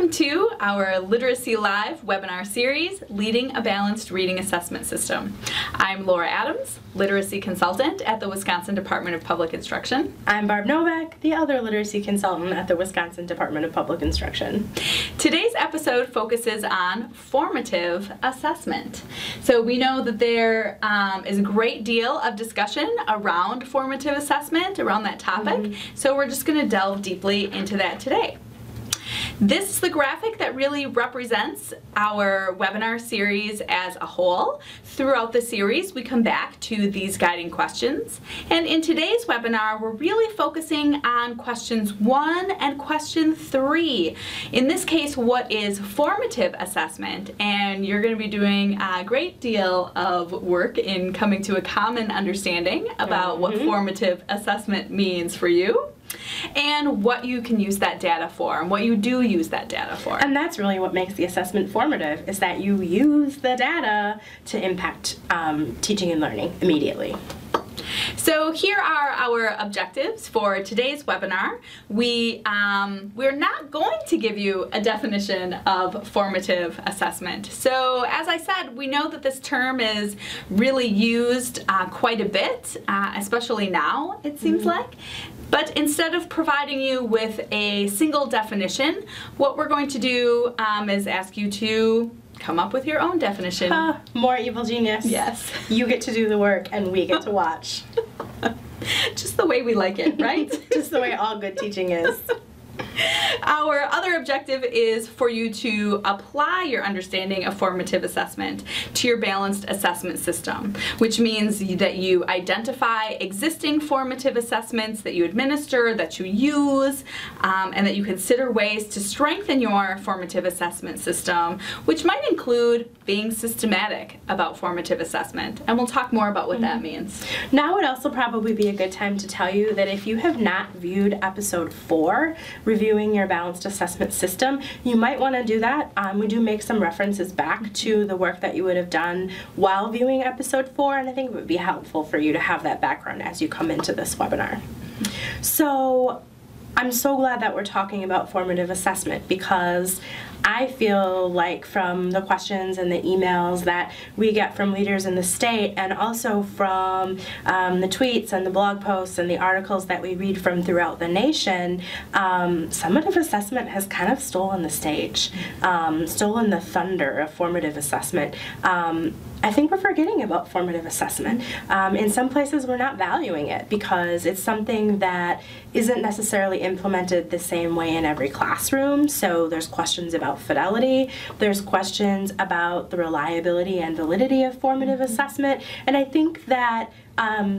Welcome to our Literacy Live webinar series, Leading a Balanced Reading Assessment System. I'm Laura Adams, Literacy Consultant at the Wisconsin Department of Public Instruction. I'm Barb Novak, the other Literacy Consultant at the Wisconsin Department of Public Instruction. Today's episode focuses on formative assessment. So we know that there is a great deal of discussion around formative assessment, around that topic, so we're just going to delve deeply into that today. This is the graphic that really represents our webinar series as a whole. Throughout the series, we come back to these guiding questions. And in today's webinar, we're really focusing on questions 1 and question 3. In this case, what is formative assessment? And you're going to be doing a great deal of work in coming to a common understanding about what formative assessment means for you, and what you can use that data for, and what you do use that data for. And that's really what makes the assessment formative, is that you use the data to impact teaching and learning immediately. So here are our objectives for today's webinar. We're not going to give you a definition of formative assessment. So as I said, we know that this term is really used quite a bit, especially now, it seems like. But instead of providing you with a single definition, what we're going to do is ask you to come up with your own definition. More evil genius. Yes. You get to do the work and we get to watch. Just the way we like it, right? Just the way all good teaching is. Our other objective is for you to apply your understanding of formative assessment to your balanced assessment system, which means that you identify existing formative assessments that you administer, that you use, and that you consider ways to strengthen your formative assessment system, which might include being systematic about formative assessment. And we'll talk more about what that means. Now would also probably be a good time to tell you that if you have not viewed episode 4, reviewing your balanced assessment system, you might want to do that. We do make some references back to the work that you would have done while viewing episode 4, and I think it would be helpful for you to have that background as you come into this webinar. So I'm so glad that we're talking about formative assessment, because I feel like from the questions and the emails that we get from leaders in the state, and also from the tweets and the blog posts and the articles that we read from throughout the nation, summative assessment has kind of stolen the stage, stolen the thunder of formative assessment. I think we're forgetting about formative assessment. In some places we're not valuing it because it's something that isn't necessarily implemented the same way in every classroom. So there's questions about fidelity, there's questions about the reliability and validity of formative assessment, and I think that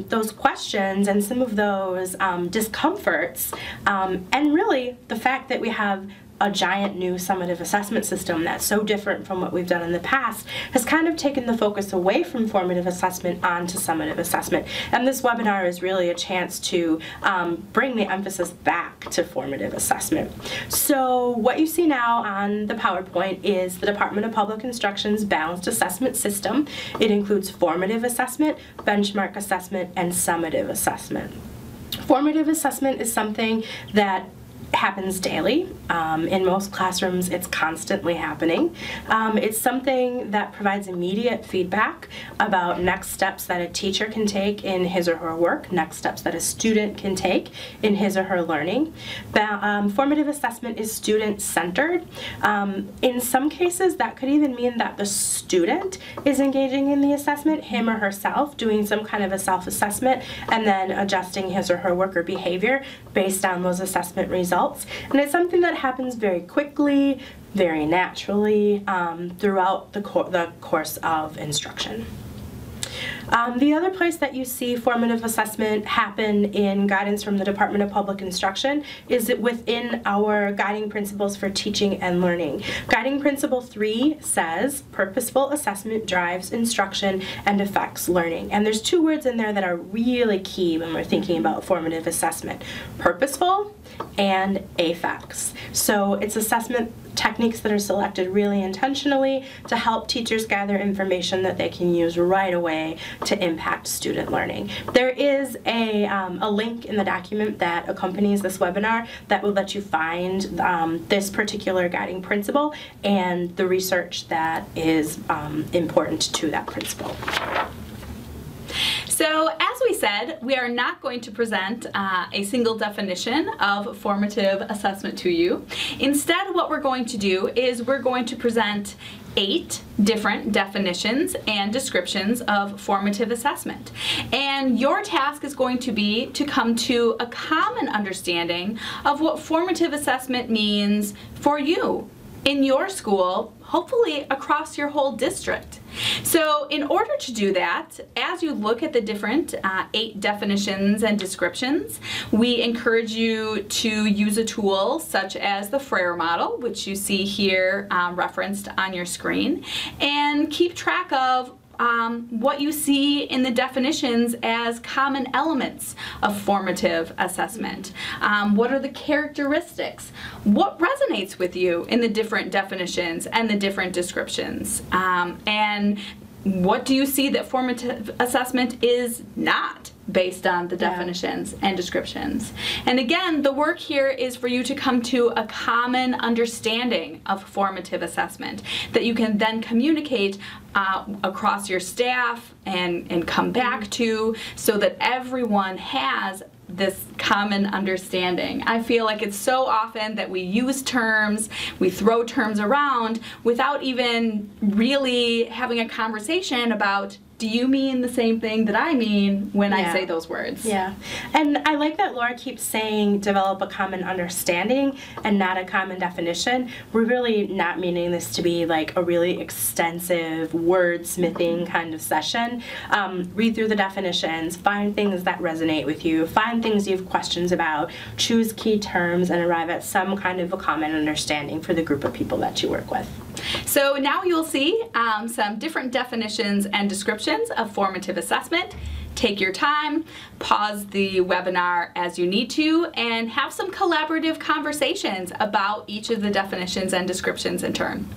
those questions and some of those discomforts, and really the fact that we have a giant new summative assessment system that's so different from what we've done in the past, has kind of taken the focus away from formative assessment onto summative assessment. And this webinar is really a chance to bring the emphasis back to formative assessment. So what you see now on the PowerPoint is the Department of Public Instruction's balanced assessment system. It includes formative assessment, benchmark assessment, and summative assessment. Formative assessment is something that happens daily. In most classrooms, it's constantly happening. It's something that provides immediate feedback about next steps that a teacher can take in his or her work, next steps that a student can take in his or her learning. Formative assessment is student-centered. In some cases, that could even mean that the student is engaging in the assessment, him or herself, doing some kind of a self-assessment, and then adjusting his or her work or behavior based on those assessment results. And it's something that happens very quickly, very naturally, throughout the course of instruction. The other place that you see formative assessment happen in guidance from the Department of Public Instruction is within our guiding principles for teaching and learning. Guiding Principle 3 says, purposeful assessment drives instruction and affects learning. And there's two words in there that are really key when we're thinking about formative assessment: purposeful and affects. So it's assessment techniques that are selected really intentionally to help teachers gather information that they can use right away to impact student learning. There is a link in the document that accompanies this webinar that will let you find this particular guiding principle and the research that is important to that principle. So as we said, we are not going to present a single definition of formative assessment to you. Instead, what we're going to do is we're going to present 8 different definitions and descriptions of formative assessment. And your task is going to be to come to a common understanding of what formative assessment means for you in your school, hopefully across your whole district. So in order to do that, as you look at the different 8 definitions and descriptions, we encourage you to use a tool such as the Frayer model, which you see here referenced on your screen, and keep track of what you see in the definitions as common elements of formative assessment. What are the characteristics? What resonates with you in the different definitions and the different descriptions? And what do you see that formative assessment is not, based on the definitions and descriptions? And again, the work here is for you to come to a common understanding of formative assessment that you can then communicate across your staff and come back to, so that everyone has this common understanding. I feel like it's so often that we use terms, we throw terms around without even really having a conversation about, do you mean the same thing that I mean when I say those words? Yeah, and I like that Laura keeps saying develop a common understanding and not a common definition. We're really not meaning this to be like a really extensive wordsmithing kind of session. Read through the definitions, find things that resonate with you, find things you have questions about, choose key terms, and arrive at some kind of a common understanding for the group of people that you work with. So now you'll see some different definitions and descriptions of formative assessment. Take your time, pause the webinar as you need to, and have some collaborative conversations about each of the definitions and descriptions in turn.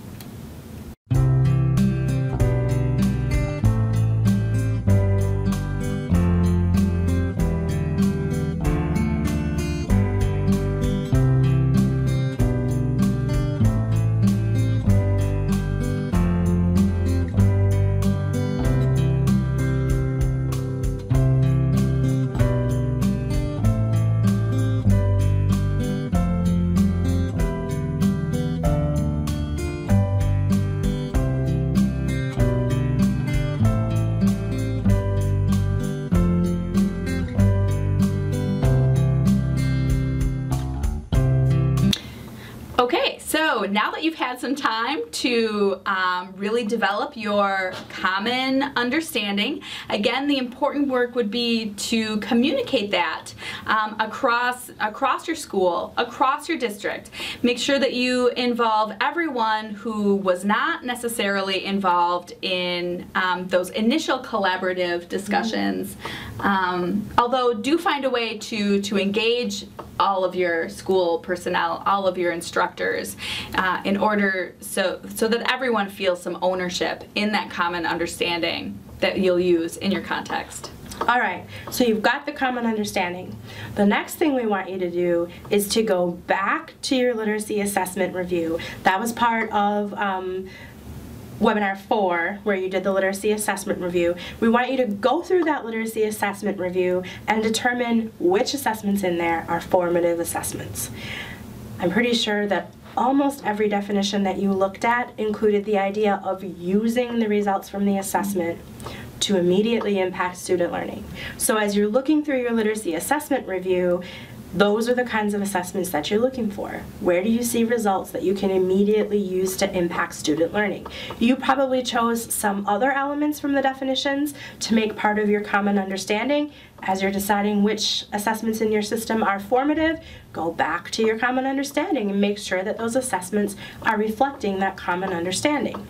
Okay, so now that you've had some time to really develop your common understanding, again, the important work would be to communicate that across your school, across your district. Make sure that you involve everyone who was not necessarily involved in those initial collaborative discussions. Although do find a way to engage all of your school personnel, all of your instructors, in order so that everyone feels some ownership in that common understanding that you'll use in your context. All right, so you've got the common understanding. The next thing we want you to do is to go back to your literacy assessment review. That was part of webinar 4, where you did the literacy assessment review. We want you to go through that literacy assessment review and determine which assessments in there are formative assessments. I'm pretty sure that almost every definition that you looked at included the idea of using the results from the assessment to immediately impact student learning. So as you're looking through your literacy assessment review, those are the kinds of assessments that you're looking for. Where do you see results that you can immediately use to impact student learning? You probably chose some other elements from the definitions to make part of your common understanding. As you're deciding which assessments in your system are formative, go back to your common understanding and make sure that those assessments are reflecting that common understanding.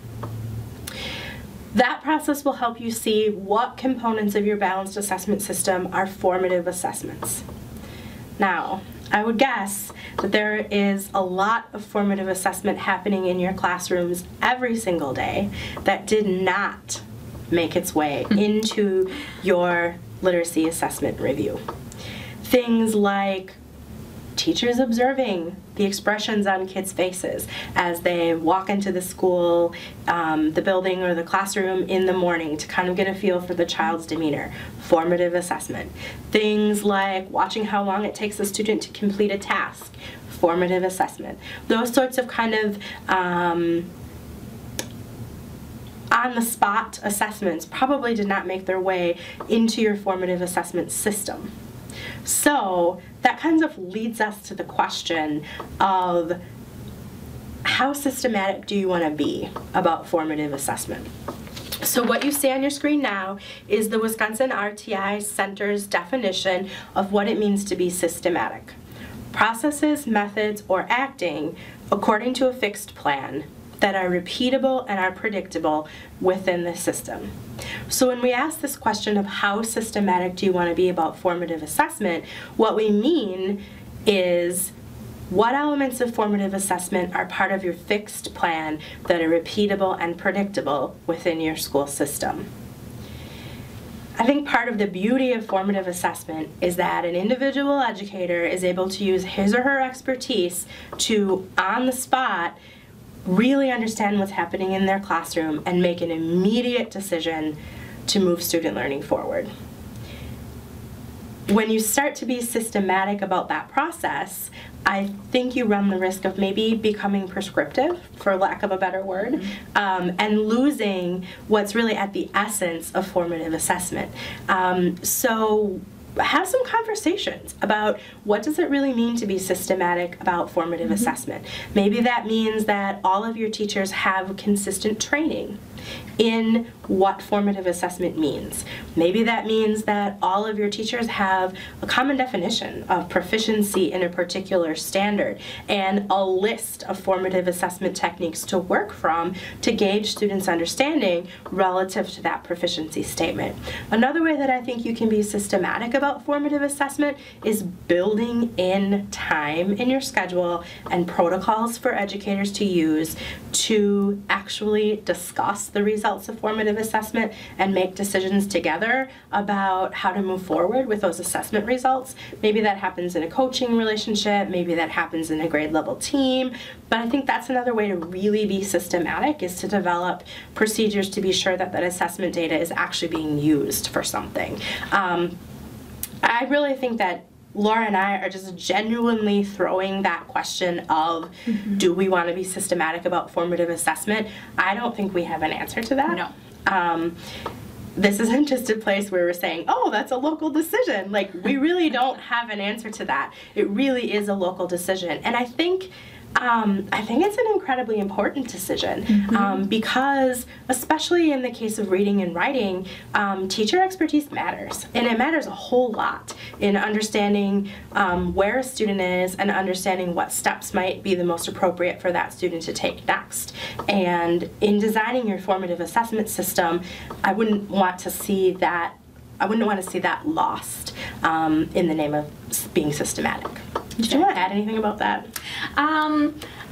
That process will help you see what components of your balanced assessment system are formative assessments. Now, I would guess that there is a lot of formative assessment happening in your classrooms every single day that did not make its way into your literacy assessment review. Things like teachers observing the expressions on kids' faces as they walk into the school, the building, or the classroom in the morning to kind of get a feel for the child's demeanor. Formative assessment. Things like watching how long it takes a student to complete a task. Formative assessment. Those sorts of kind of on-the-spot assessments probably did not make their way into your formative assessment system. So that kind of leads us to the question of how systematic do you want to be about formative assessment? So what you see on your screen now is the Wisconsin RTI Center's definition of what it means to be systematic. Processes, methods, or acting according to a fixed plan that are repeatable and are predictable within the system. So when we ask this question of how systematic do you want to be about formative assessment, what we mean is what elements of formative assessment are part of your fixed plan that are repeatable and predictable within your school system. I think part of the beauty of formative assessment is that an individual educator is able to use his or her expertise to, on the spot, really understand what's happening in their classroom and make an immediate decision to move student learning forward. When you start to be systematic about that process, I think you run the risk of maybe becoming prescriptive, for lack of a better word, and losing what's really at the essence of formative assessment. So have some conversations about what does it really mean to be systematic about formative assessment. Maybe that means that all of your teachers have consistent training in what formative assessment means. Maybe that means that all of your teachers have a common definition of proficiency in a particular standard and a list of formative assessment techniques to work from to gauge students' understanding relative to that proficiency statement. Another way that I think you can be systematic about formative assessment is building in time in your schedule and protocols for educators to use to actually discuss the results of formative assessment and make decisions together about how to move forward with those assessment results. Maybe that happens in a coaching relationship, maybe that happens in a grade level team, but I think that's another way to really be systematic, is to develop procedures to be sure that that assessment data is actually being used for something. I really think that Laura and I are just genuinely throwing that question of, do we want to be systematic about formative assessment? I don't think we have an answer to that. No. This isn't just a place where we're saying, oh, that's a local decision. Like, we really don't have an answer to that. It really is a local decision. And I think it's an incredibly important decision because, especially in the case of reading and writing, teacher expertise matters. And it matters a whole lot in understanding where a student is and understanding what steps might be the most appropriate for that student to take next. And in designing your formative assessment system, I wouldn't want to see that lost in the name of being systematic. Did you want to add anything about that?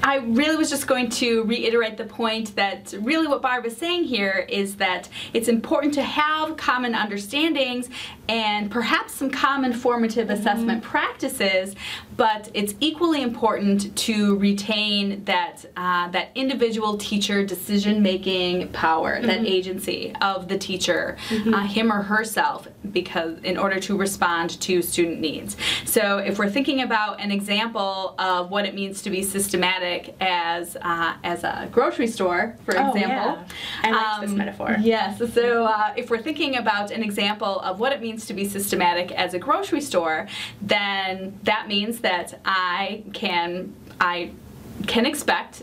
I really was just going to reiterate the point that really what Barb is saying here is that it's important to have common understandings and perhaps some common formative assessment practices, but it's equally important to retain that that individual teacher decision-making power, that agency of the teacher, him or herself, because in order to respond to student needs. So if we're thinking about an example of what it means to be systematic as a grocery store, for example. Yeah. I like this metaphor. Yes, so if we're thinking about an example of what it means to be systematic as a grocery store, then that means that I can expect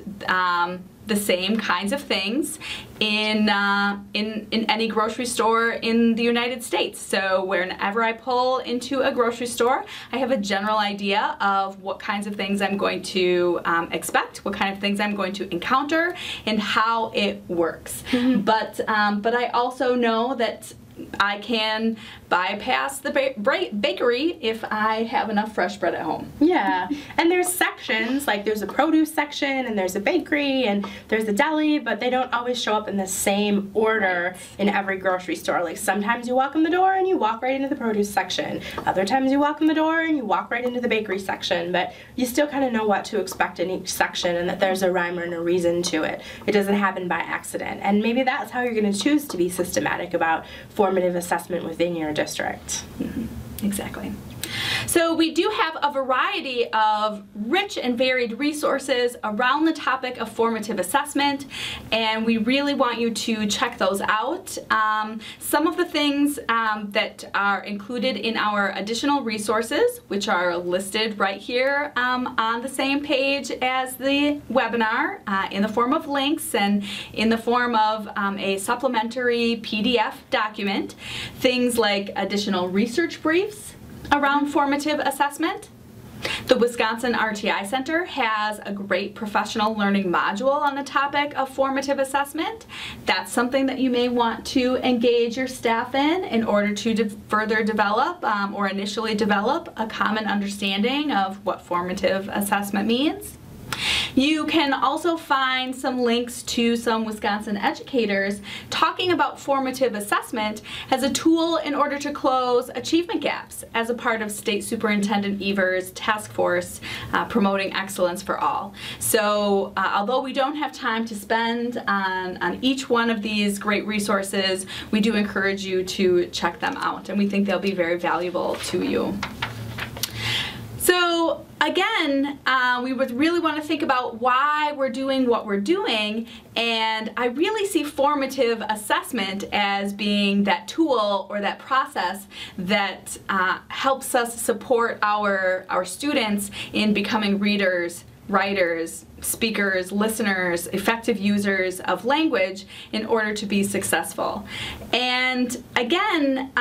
the same kinds of things in any grocery store in the United States. So whenever I pull into a grocery store, I have a general idea of what kinds of things I'm going to expect, what kind of things I'm going to encounter, and how it works. But I also know that I can bypass the bakery if I have enough fresh bread at home. Yeah, and there's sections, like there's a produce section and there's a bakery and there's a deli, but they don't always show up in the same order in every grocery store. Like sometimes you walk in the door and you walk right into the produce section. Other times you walk in the door and you walk right into the bakery section, but you still kind of know what to expect in each section and that there's a rhyme and a reason to it. It doesn't happen by accident. And maybe that's how you're going to choose to be systematic about formative assessment within your district. Mm-hmm. Exactly. So we do have a variety of rich and varied resources around the topic of formative assessment, and we really want you to check those out. Some of the things that are included in our additional resources, which are listed right here on the same page as the webinar, in the form of links and in the form of a supplementary PDF document, things like additional research briefs around formative assessment. The Wisconsin RTI Center has a great professional learning module on the topic of formative assessment. That's something that you may want to engage your staff in order to further develop or initially develop a common understanding of what formative assessment means. You can also find some links to some Wisconsin educators talking about formative assessment as a tool in order to close achievement gaps as a part of State Superintendent Evers' task force promoting excellence for all. So although we don't have time to spend on each one of these great resources, we do encourage you to check them out, and we think they'll be very valuable to you. So again, we would really want to think about why we're doing what we're doing, and I really see formative assessment as being that tool or that process that helps us support our students in becoming readers, writers, speakers, listeners, effective users of language in order to be successful. And again,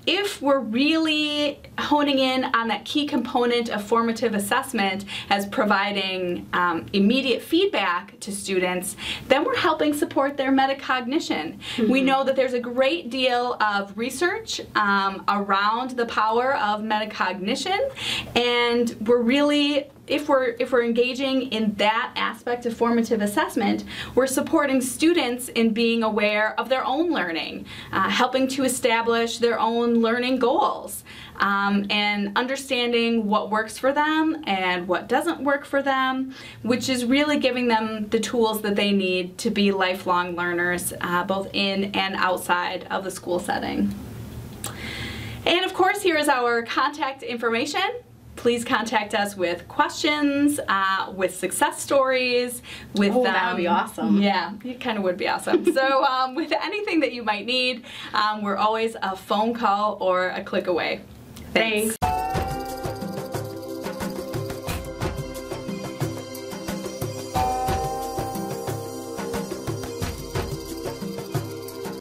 if we're really honing in on that key component of formative assessment as providing immediate feedback to students, then we're helping support their metacognition. Mm-hmm. We know that there's a great deal of research around the power of metacognition, and we're really, if we're engaging in that aspect of formative assessment, we're supporting students in being aware of their own learning, helping to establish their own learning goals, and understanding what works for them and what doesn't work for them, which is really giving them the tools that they need to be lifelong learners, both in and outside of the school setting. And of course, here is our contact information. Please contact us with questions, with success stories, with that would be awesome. Yeah, it kind of would be awesome. So with anything that you might need, we're always a phone call or a click away. Thanks.